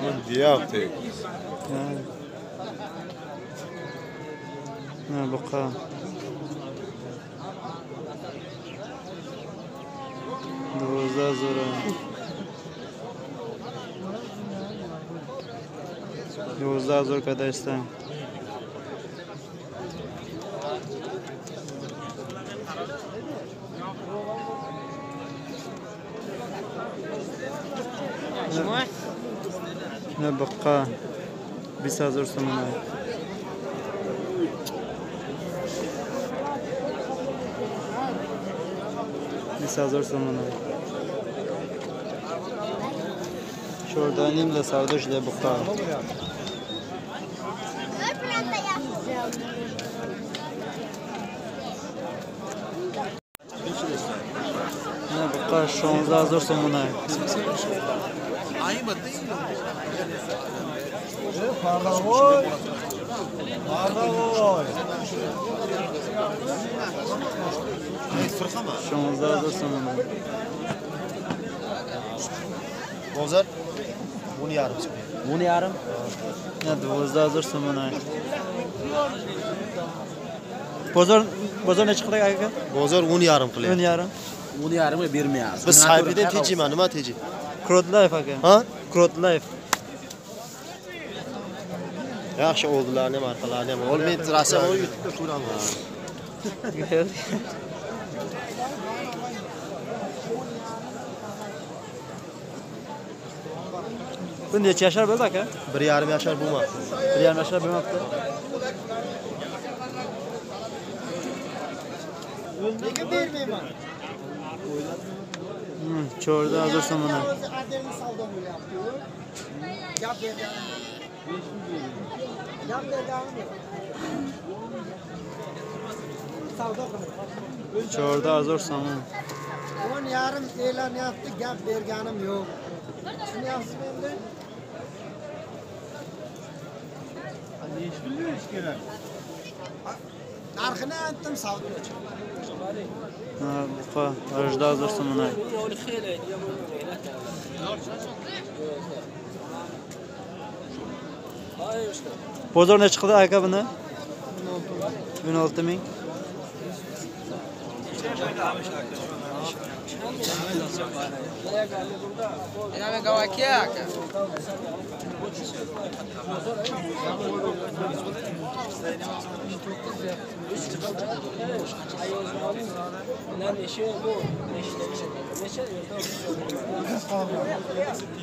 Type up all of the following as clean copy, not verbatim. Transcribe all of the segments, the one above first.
من ديابتي نه بقى دوزده زوره 11,000 kadar istedim. Ne bakka 20,000 somona. Şuradanım da savdoş da bakka. Ne bakka 16,000 somona. Ayı batı. Pardon. Pardon. 16,000 somona. Bozar. Bunu yarım. Bunu yarım. Ne 12,000 somona. Bozor ne çıktı kanka? Bozar bunu yarım kılıyor. Ön yarım. Bunu yarımga bermayapmiz. Biz sahibiden tejiyman, nima teji? Crowd Life aka. Ha? Crowd Life. Yaxshi oldilarni ham arqalarini ham. Ol men rasam ol YouTube'da ko'raman. Bu necha yashar bo'ldi aka? 1,5 yashar bo'lmadi. 1,5 yashar bo'lmabdi. Nega bermayman? Cho'rda hozir somona. Savdo bo'lyapti. Gap berganim. Gap berganim. Savdo qiling. Cho'rda hozir somona. 10,5 e'lanyapti, gap berganim yo'q. Tushunyapsizmi endi? Narxini aytdim, savdo. Ha, buqa 18,000 somona. Bozor ne çıktı aka buni? 16,000. Yana gavaki aka.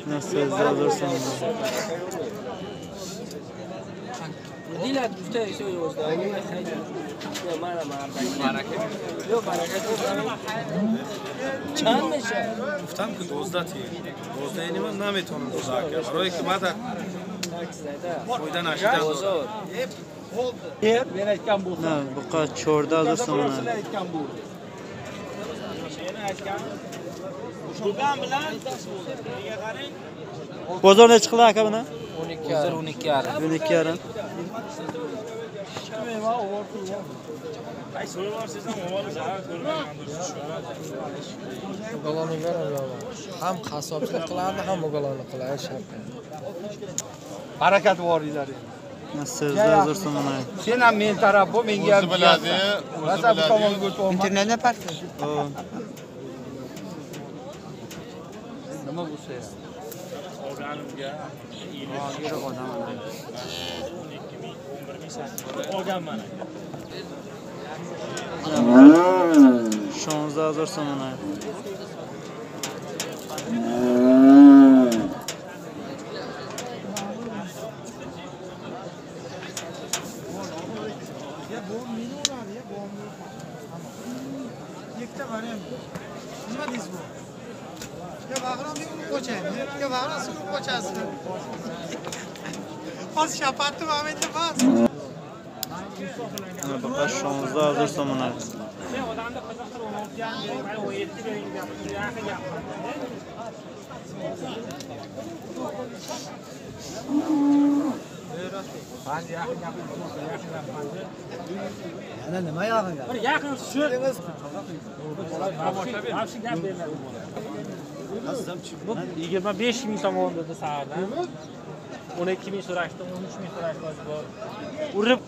Nasıl alırsan. Dilat tutai so'yozda. Mana baraka. Yo'q baraka. Chanmicha. گفتم که 12 تیه 12 اینی من نمیتونم بزرگ کنم برای که بعد فایده نشده Bozor. Men aytgan bu. Ne buqa cho'rda hozir somona. Aytgan bu. Seni aytgan. Shundan bilan nega qarang? Bozor ne çıktı aka buni? 12 yarım. 12,5. ay sorular sizden ovalı zarar O'g'lonni beradi. Ham qassobchilik qiladi, ham o'g'lonni qiladi. Barakat voringlar. Nasıl hozir somona. Sen ham men taraf bo'l, menga ham biladi. Rasab tomonga o'tib. Internetda parti. Nima bo'lsa ham. organimga Yürü odam. 11 olganman 16,000 somona. Ya bağıran bir koçayım. Ya bağıran sürü koçasın. Az şapattı Ahmet'e bas. Baqa 16 hazır so'mlar. Ana nima yog'in gap? Bir yaqin shu. Bu 25 ming tomon dedi sahardan. 12 ming so'rashdi, 13 ming so'rashdi bor. Urib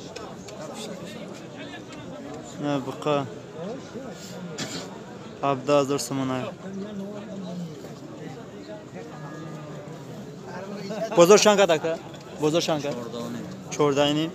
Baqa. Abda hazır so'mlar. Bozor shanka taka. Bozor shanka. Chordayni.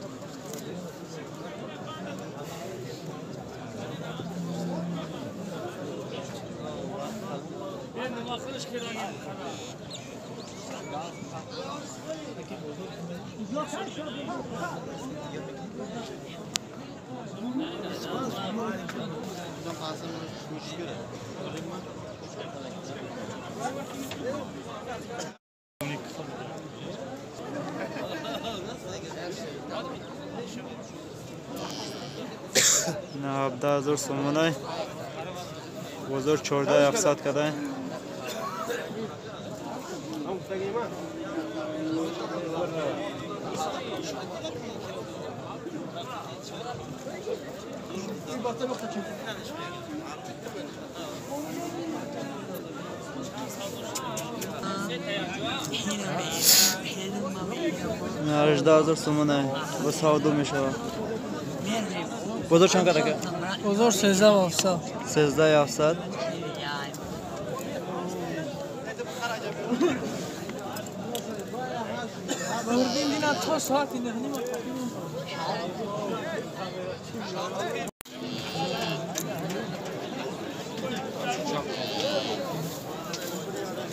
Abda hazır so'mlar. Bozor 14 kadar. Narajda hazır so'mlar. Bu savdo میشه. Bozor چند kadar? bozor 13 olsa. 13 Ördüğünden ta saat indi.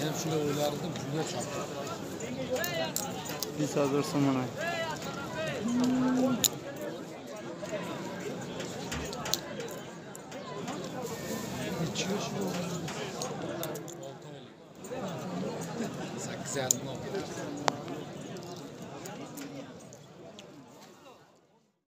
Benim şöyle oylardım, şuraya çarptım. Biz hazır so'mlar. İçiyor şimdi. 8 yardım oldu.